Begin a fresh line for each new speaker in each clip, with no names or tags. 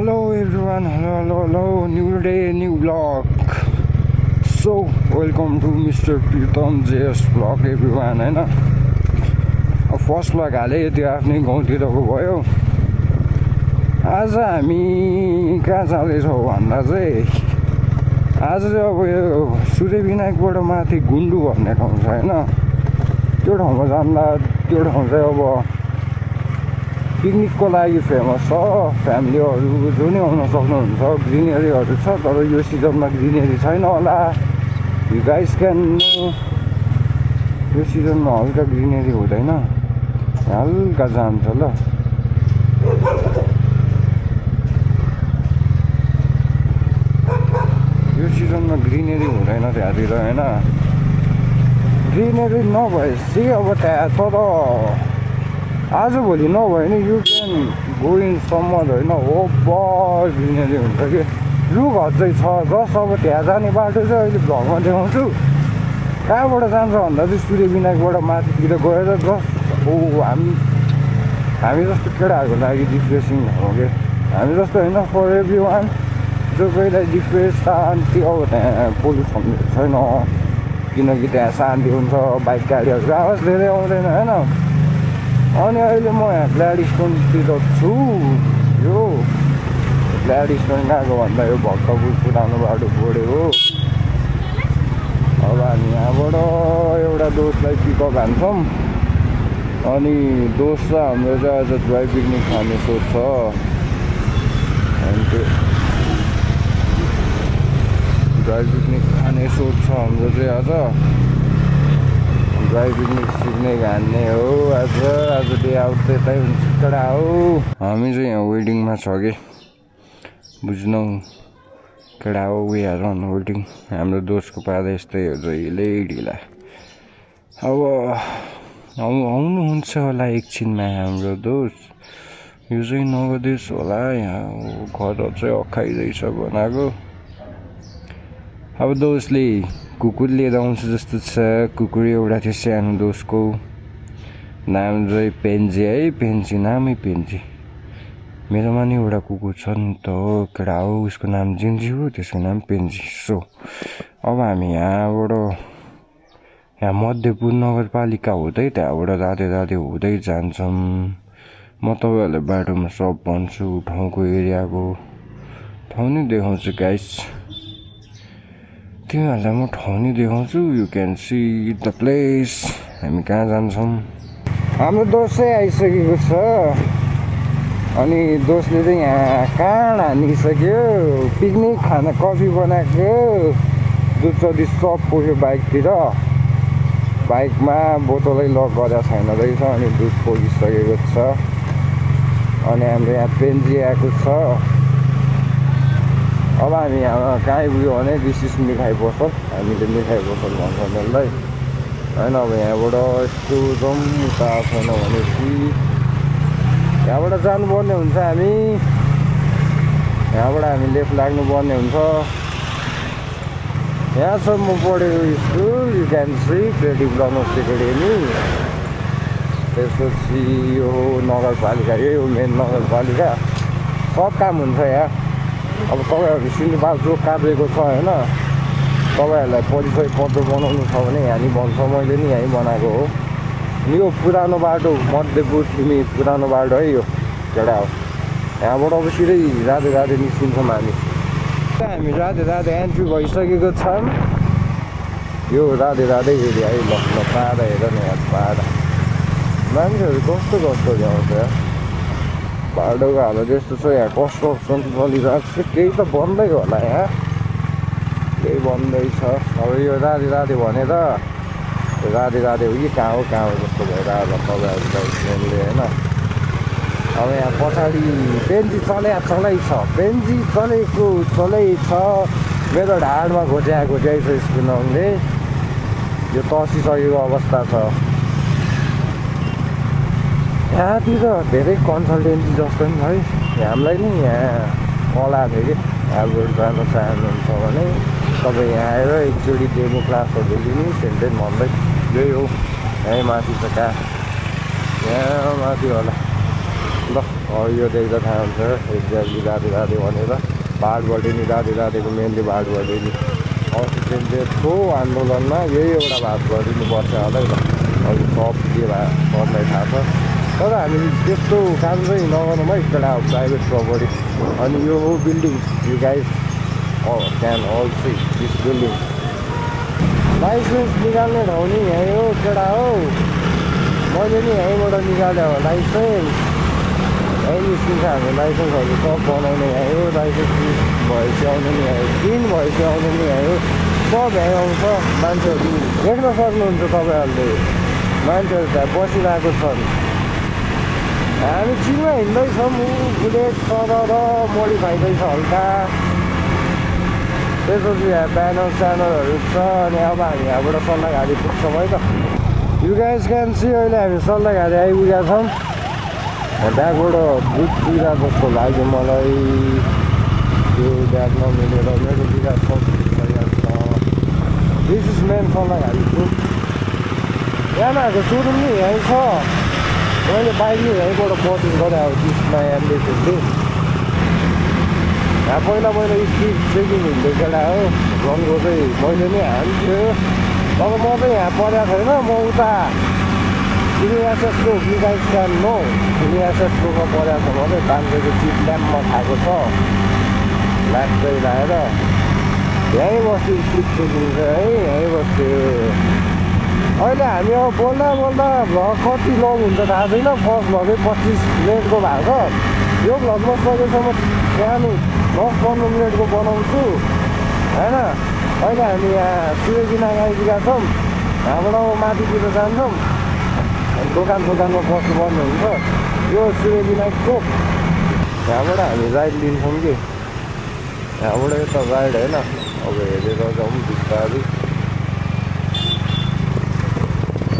Hello everyone, hello, new day, new vlog. So, welcome to Mr. Pritam JS vlog everyone, हैन अब first vlog हाले त्यो आफ्नै गाउँतिरको भयो। आज हामी कहाँ जाँदैछौँ भन्दा चाहिँ आज चाहिँ अब यो सूर्यविनायकबाट माथि गुन्डु भन्ने ठाउँ छ हैन, त्यो ठाउँमा जाँदा त्यो ठाउँ चाहिँ अब पिकनिकको लागि फेमस छ। फ्यामिलीहरू जो नि आउन सक्नुहुन्छ। ग्रिनेरीहरू छ तर यो सिजनमा ग्रिनेरी छैन होला। यु गाइस क्यान नो यो सिजनमा हल्का ग्रिनेरी हुँदैन, हल्का जान्छ ल। यो सिजनमा ग्रिनेरी हुँदैन त्यहाँतिर हैन। ग्रिनेरी नभएपछि अब त्यहाँ तर आजभोलि नभए नि you can go in summer होइन, ओभर ग्रिनेरी हुन्छ कि। रुखहरू चाहिँ छ जस्ट अब त्यहाँ जाने बाटो चाहिँ अहिले भ्लगमा देखाउँछु। कहाँबाट जान्छ भन्दा चाहिँ सूर्यविनायकबाट माथितिर गएर जस्ट हामी जस्तो केटाहरूको लागि डिप्रेसिङ हो कि। हामी जस्तो होइन, फर एभ्री वान जो कोहीलाई डिप्रेस शान्ति। अब त्यहाँ पोल्युसन छैन किनकि त्यहाँ शान्ति हुन्छ, बाइक गाडीहरूको आवाज धेरै आउँदैन होइन। अनि अहिले म यहाँ ग्ल्याडस्टोनतिर छु। यो ग्ल्याडस्टोन गएको भन्दा यो भक्तपुर पुरानो बाटो बोडे हो। अब हामी यहाँबाट एउटा दोस्तलाई पिकअप हान्छौँ अनि दोस्त चाहिँ हाम्रो चाहिँ आज ड्राई पिकनिक खाने सोच छ। अनि त्यो ड्राई पिकनिक खाने सोच छ हाम्रो चाहिँ आज। ड्राई पिकनिक सिक्ने घान्ने हो आज डे आउट त्यतै हुन्छ कडा हो। हामी चाहिँ यहाँ वेडिङमा छ कि बुझ्नौ कडा हो। We are on wedding. हाम्रो दोस्तको पारा यस्तै हो जहिले ढिला। अब आउनुहुन्छ होला एकछिनमा हाम्रो दोस्त। यो चाहिँ नगदेश होला। यहाँ घर चाहिँ अखाइँदैछ बनाएको। अब दोस्तले कुकुर लिएर आउँछ जस्तो छ। कुकुर एउटा थियो सानो दोस्तको, नाम चाहिँ पेन्जी है। पेन्जी नामै पेन्जी। मेरोमा नि एउटा कुकुर छ नि त हो केटा हो, उसको नाम जिन्जी हो, त्यसको नाम पेन्जी। सो अब हामी यहाँ मध्यपुर नगरपालिका हुँदै त्यहाँबाट जाँदै हुँदै जान्छौँ। म तपाईँहरूलाई बाटोमा सब भन्छु, ठाउँको एरियाको ठाउँ नि देखाउँछु गाइस। तिमीहरूलाई म ठाउँ नि देखाउँछु। You can see the place. हामी कहाँ जान्छौँ। हाम्रो दोस्त चाहिँ आइसकेको छ अनि दोस्तले चाहिँ यहाँ काँड हानिसक्यो। पिकनिक खान कफी बनाएको दुध चौधी सब पोख्यो बाइकतिर। बाइकमा बोतलै लक गरेको छैन रहेछ अनि दुध पोखिसकेको छ। अनि हाम्रो यहाँ पेन्जी आएको छ। अब हामी यहाँ कहाँ आइपुग्यो भने दिस इज मिठाई पसल। हामीले मिठाई पसल भन्छ त्यसलाई होइन। अब यहाँबाट यस्तो जाउँ उता छैन भनेपछि यहाँबाट जानुपर्ने हुन्छ। यहाँबाट हामी लेफ्ट लाग्नुपर्ने हुन्छ। यहाँ छ म पढेको school, you can see creative learners academy. त्यसपछि यो नगरपालिका, यही हो मेन नगरपालिका। सब काम हुन्छ यहाँ। अब तपाईँहरू सिन्धुपाल जो काभ्रेको छ होइन, तपाईँहरूलाई परिचय पत्र बनाउनु छ भने यहाँ नि बन्छ। मैले नि यहीँ बनाएको हो। यो पुरानो बाटो मध्यपुर तिमी पुरानो बाटो है यो केटा हो। यहाँबाट अब सिधै जाँदै निस्किन्छौँ हामी जाँदै एन्ट्री भइसकेको छौँ। यो जाँदै एरिया है। ल पाहाड हेर न यहाँ पाहाड। मान्छेहरू कस्तो ल्याउँछ यहाँ। बाटोको हालत यस्तो छ। यहाँ कन्स्ट्रक्सन चलिरहेको छ। केही त बन्दै होला यहाँ, केही बन्दैछ। अब यो जाँदै भनेर जाँदै हो कि कहाँ हो जस्तो भइरहेको छ तपाईँहरूलाई ट्रेनले होइन। अब यहाँ पछाडि पेन्जी चलै छ। पेन्जी चलै छ। मेरो ढाडमा घोच्याएको छ यसको नङले। यो तसिसकेको अवस्था छ। यहाँतिर धेरै कन्सल्टेन्सी जस्तो नि है। हामीलाई नि यहाँ कला थियो कि यहाँबाट जान चाहनुहुन्छ भने तपाईँ यहाँ आएर एकचोटि डेमो क्लासहरू लिनु। सेन्टेन भन्दै यही हो। यहीँ माथि छ कहाँ, यहाँ माथि होला। ल यो देख्दा थाहा हुन्छ एक्ज्याक्टली राधे भनेर पहाडबाट नि राधेको मेनली पहाडबाट नि अस्ट्रेलियनको आन्दोलनमा यही एउटा बात गरिदिनुपर्छ होला है ल अरू सब के पर्ने थाहा छ तर हामी त्यस्तो काम चाहिँ नगर्नुमा एकपल्ट प्राइभेट प्रपर्टी अनि यो हो building you guys can all see this building licence निकाल्ने ठाउँ नि यहीँ हो केटा हो मैले नि यहीँबाट निकाल्यो लाइसेन्स यहीँ निस्किन्छ हाम्रो लाइसेन्सहरू सब बनाउने यहीँ हो लाइसेन्स भएपछि आउनु नि यहीँ दिन भएपछि आउनु नि यहीँ हो सब यहीँ आउँछ मान्छेहरू देख्न सक्नुहुन्छ तपाईँहरूले मान्छेहरू त्यहाँ बसिरहेको छन् हामी चिनमा हिँड्दैछौँ बुलेट तर मोडिफाइँदैछ हल्का त्यसपछि यहाँ ब्यानर स्यानरहरू छ अनि अब हामी यहाँबाट सल्लाहघारी पुग्छौँ है त यु गाइज क्यान सी अहिले हामी सल्लाहघारी आइपुगेका छौँ ब्यागबाट बुट बिगा जस्तो लाग्यो मलाई त्यो ब्याग नमिलेर मेरो बिगा सकिरहेको छ दिस इज मेन सल्लाहघारी पुग यामाहरूको सोरुम नि यहीँ छ मैले बाइक नि यहीँबाट पर्चेस गरेँ अब त्यसमा एम्बेसले यहाँ पहिला स्पिड चेकिङ हुन्थ्यो केटा हो रनको चाहिँ मैले नै हान्थ्यो अब म चाहिँ यहाँ परेको छैन म उता युनिएसएसको बिगाई स्ट्यान्ड नो युनिएसएसकोमा परेको छ भने बान्देको चिप ड्याममा खाएको छ लाइट चाहिँ लगाएर यहीँ बस्थ्यो स्पिड चेकिङ चाहिँ है यहीँ बस्थ्यो अहिले हामी अब बोल्दा कति लङ हुन्छ थाहा छैन फर्स्ट भगै 25 मिनटको भएको यो भ्लगमा सकेसम्म सानो 10-15 मिनटको बनाउँछु होइन अहिले हामी यहाँ सूर्यविनायक आइपुगेका छौँ यहाँबाट माथितिर जान्छौँ दोकानमा बस्नुपर्ने हुन्छ यो सूर्यविनायक चोक यहाँबाट हामी राइड लिन्छौँ कि यहाँबाट यता राइड होइन अब हेरेर जाउँ बिस्तारै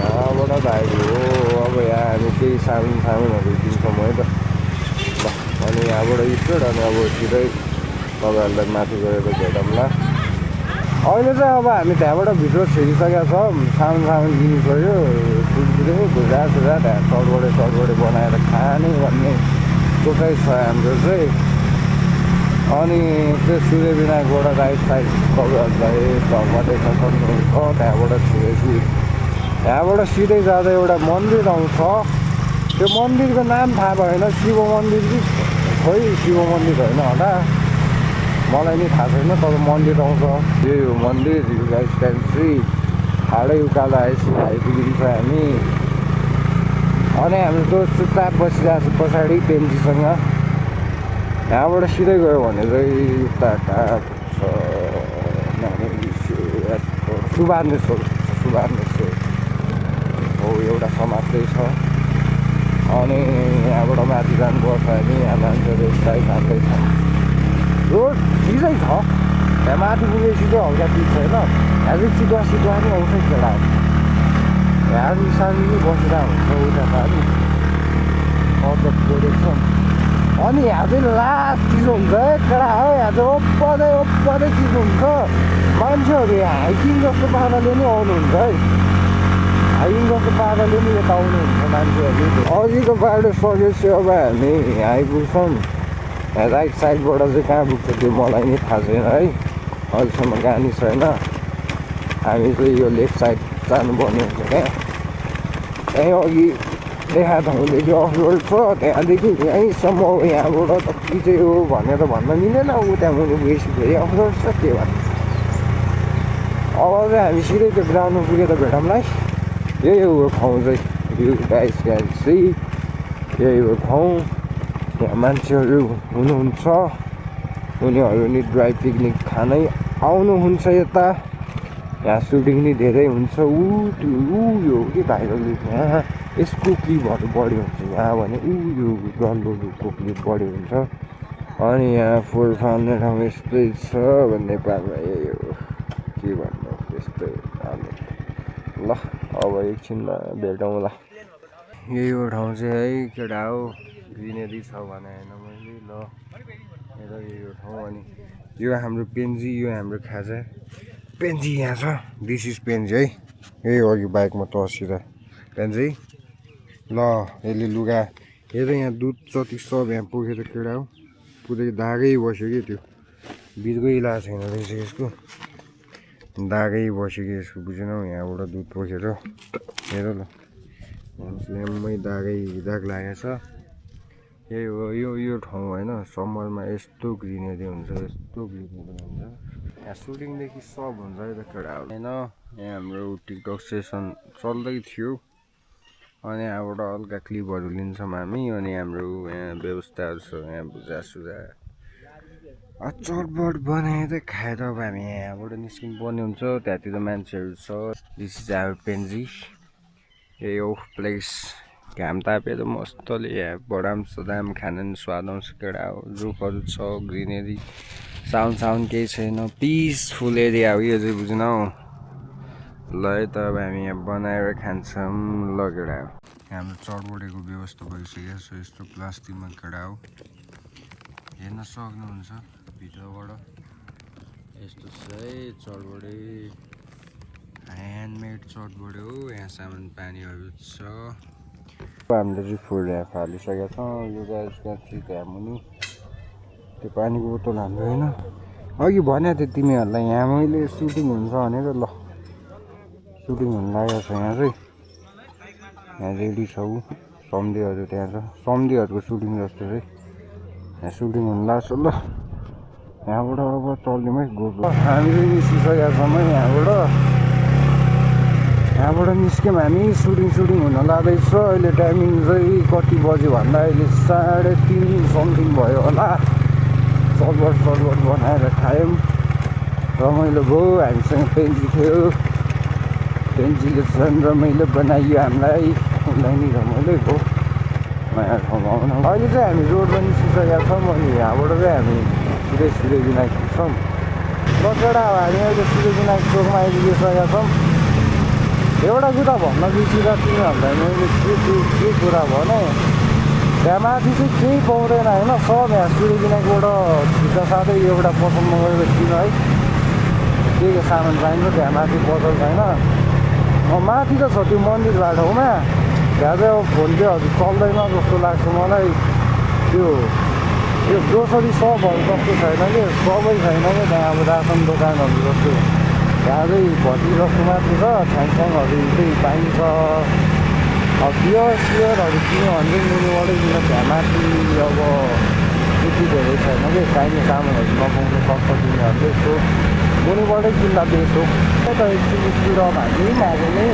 यहाँबाट राइड हो अब यहाँ हामी केही सामानहरू किन्छौँ है त ल अनि यहाँबाट स्टोर अनि अब सिधै तपाईँहरूलाई माथि गएर भेटौँला अहिले चाहिँ अब हामी त्यहाँबाट भिडियो छिरिसकेका छौँ सामान किनिसक्यो कुरकुरे भुजा त्यहाँ सर्टबोर्डे बनाएर खाने भन्ने सोचाइ छ हाम्रो चाहिँ अनि त्यो सूर्यविनायकबाट राइट साइड तपाईँहरूलाई घरमा देख्न सक्नुहुन्छ त्यहाँबाट छिरेपछि यहाँबाट सिधै जाँदा एउटा मन्दिर आउँछ त्यो मन्दिरको नाम थाहा भएन शिव मन्दिर कि खोइ शिव मन्दिर होइन होला मलाई नि थाहा छैन तर मन्दिर आउँछ यही हो मन्दिर यु गाइज क्यान सी हाडै उकालो आइपुगिन्छ हामी अनि हामी त चुपचाप बसिरहेको छु पछाडि पेन्जीसँग यहाँबाट सिधै गयो भने चाहिँ उता कहाँ छ सुबार्नेश्वर हो एउटा समाजै छ अनि यहाँबाट माथि जानुपर्छ हामी यहाँ मान्छेहरू एक्सर्साइज हाल्दैछ रोड ठिकै छ त्यहाँ माथि पुगेपछि चाहिँ हल्का ठिक छैन यहाँ चाहिँ चितुवा नि आउँछ केटा यहाँ सानो नि बसिरहेको हुन्छ उता पारि अदब प्रोडक्सन अनि यहाँ चाहिँ लास्ट चिज हुन्छ है केटा हो यहाँ चाहिँ ओप्पदै चिज हुन्छ मान्छेहरू यहाँ हाइकिङ जस्तो पाराले नि आउनुहुन्छ है हाइकिङ जस्तो पाराले नि यता आउनुहुन्छ मान्छेहरू अघिको बाटो सकेपछि अब हामी आइपुग्छौँ राइट साइडबाट चाहिँ कहाँ पुग्छ त्यो मलाई नि थाहा छैन है अहिलेसम्म गाडी छैन हामी चाहिँ यो लेफ्ट साइड जानुपर्ने हुन्छ क्या त्यहीँ अघि देखा ठाउँदेखि अफ रोड छ त्यहाँदेखि यहीँसम्म यहाँबाट कति चाहिँ हो भनेर भन्न मिलेन ऊ त्यहाँ मुनि गएपछि फेरि अफ रोड छ के भन्नु अब चाहिँ हामी सिधै त्यो ग्राउन्डमा पुगेर भेटौँला यही हो ठाउँ चाहिँ यु गाइज क्यान सी यही हो ठाउँ यहाँ मान्छेहरू हुनुहुन्छ उनीहरू नि ड्राई पिकनिक खानै आउनुहुन्छ यता यहाँ सुटिङ नि धेरै हुन्छ यो के भाइरल यहाँ यसको क्लिपहरू बढी हुन्छ यहाँ भने यो डल्लोको क्लिप बढी हुन्छ अनि यहाँ फुल फाल्ने ठाउँ यस्तै छ भन्ने नेपालमा यही हो के भन्नु त्यस्तै ल अब एकछिनमा भेटौँला यही हो ठाउँ चाहिँ है केटा हो ग्रिनेरी छ भने होइन मैले ल हेर यही हो ठाउँ अनि यो हाम्रो पेन्जी यो हाम्रो खाजा पेन्जी यहाँ छ दिस इज पेन्जी है यही हो अघि बाइकमा तर्सिँदा पेन्जी ल यसले लुगा हेर यहाँ दुध जति सब यहाँ पोखेर केटा हो पुरै दागै बस्यो कि त्यो बिर्कै लगाएको छैन रहेछ यसको दागै बस्यो कि यसको बुझेनौ यहाँबाट दुध पोखेर हेर ल ल्याम्मै दाग लागेको छ यही हो यो ठाउँ होइन समरमा यस्तो ग्रिनेरी हुन्छ यहाँ सुटिङदेखि सब हुन्छ है त केटा होइन यहाँ हाम्रो टिकटक सेसन चल्दै थियो अनि यहाँबाट हल्का क्लिपहरू लिन्छौँ हामी अनि हाम्रो यहाँ व्यवस्थाहरू छ यहाँ बुजासुजा चटपट बनाएर त खाएर अब हामी यहाँबाट निस्किनु पर्ने हुन्छ त्यहाँतिर मान्छेहरू छ दिस इज आवर पेन्जी यही हो प्लेस घाम तापेर मस्तले यहाँ बडाम सदाम खान नि स्वाद आउँछ केटा हो रुखहरू छ ग्रिनेरी साउन्ड केही छैन पिसफुल एरिया हो यो चाहिँ बुझ्न हौ ल है त अब हामी यहाँ बनाएर खान्छौँ ल केटा हाम्रो चटबडेको व्यवस्था भइसकेको छ यस्तो प्लास्टिकमा केटा हो हेर्न सक्नुहुन्छ भित्रबाट यस्तो छ है चटबडे ह्यान्डमेड चटबडे हो यहाँ सामान पानीहरू छ हामीले चाहिँ फुल यहाँ फालिसकेका छौँ यो गाइसमा चाहिँ त्यहाँ मुनि त्यो पानीको बोतल हाम्रो होइन अघि भनेको थिएँ तिमीहरूलाई यहाँ मैले सुटिङ हुन्छ भनेर ल सुटिङ हुन लागेको छ यहाँ चाहिँ यहाँ रेडी छ सम्धीहरू त्यहाँ छ सम्धीहरूको सुटिङ जस्तो चाहिँ यहाँ सुटिङ हुन लाग्छ ल यहाँबाट अब चल्नेमै गयो हामी चाहिँ निस्किसकेका छौँ यहाँबाट निस्क्यौँ हामी सुटिङ हुन लाँदैछ अहिले टाइमिङ चाहिँ कति बज्यो भन्दा अहिले 3:30 समथिङ भयो होला चटबट बनाएर खायौँ रमाइलो भयो हामीसँग पेन्जी थियो पेन्जीले झन् रमाइलो बनाइयो हामीलाई उसलाई नि रमाइलो भयो नयाँ ठाउँमा आउनु अहिले चाहिँ हामी रोडमा निस्किसकेका छौँ अनि यहाँबाट चाहिँ हामी सिधै विनायक पुग्छौँ र केटा अब हामी अहिले सिधै विनायक चोकमा आइपुगिसकेका छौँ एउटा कुरा भन्न बिर्सिँदा तिमीहरूलाई मैले के कुरा भने त्यहाँ माथि चाहिँ केही पाउँदैन होइन सब यहाँ सिधै विनायकबाट छिट्टा साथै एउटा पसलमा गएको किन है के सामान पाइन्छ त्यहाँ माथि पसल छैन माथि त छ त्यो मन्दिर बाटोमा त्यहाँ चाहिँ अब फोन पेहरू चल्दैन जस्तो लाग्छ मलाई त्यो ग्रोसरी सपहरू जस्तो छैन कि सबै छैन कि त्यहाँ अब रासन दोकानहरू जस्तो त्यहाँ चाहिँ भटी जस्तो माथि छ छ्याङछ्याङहरू चाहिँ पाइन्छ अब सियरहरू किन्यो भने चाहिँ मुनिबाटै किन त्यहाँ माथि अब त्यति धेरै छैन कि चाहिने सामानहरू नपाउनु सक्छ तिनीहरूले यसो मुनिबाटै किन्दा बेस हो त एकछिन स्पिड अफ हामी आएको नै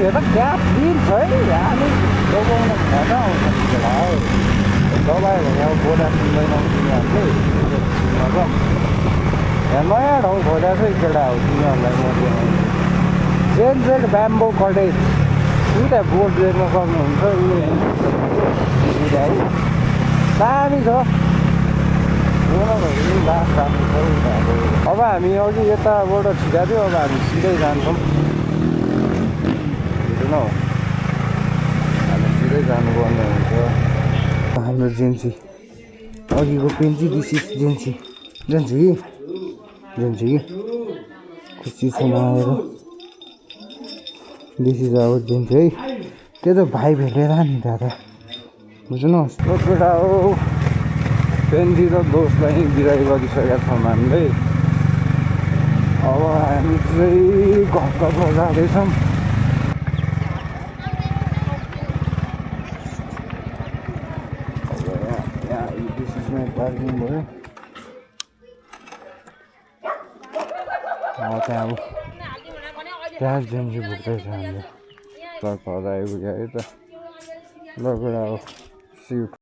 हेर क्या फिल छ है हामी दबाउन खाना आउँछ केटा दबायो भने अब बोरा किन्दैन तिनीहरूले यहाँ नयाँ ठाउँ खोजेको छ केटा हो तिनीहरूलाई म जेन्जेड ब्याम्बो कटेज दुईवटा बोर्ड देख्न सक्नुहुन्छ दामी छ अब हामी अघि यताबाट छिटा थियो अब हामी सिधै जान्छौँ बुझ्नु हामी सिधै जानुपर्ने हुन्छ हाम्रो जेन्सी अघिको पेन्ची दिस इज जेन्सी खुसी छ नआएर दिस इज आवर जेन्सी है त्यो त भाइ भेटेर नि दादा बुझ्नुहोस् केटा हो पेन्जी र दोस्तलाई बिदाई गरिसकेका छौँ हामीले अब हामी चाहिँ घरतर्फ जाँदैछौँ विशेषमा पार्किङ भयो त्यहाँ अब त्यहाँ जेन्जी भुक्दैछ हामीले ट्रकहरू आइपुग्यो है त लगेर अब सिफ्ट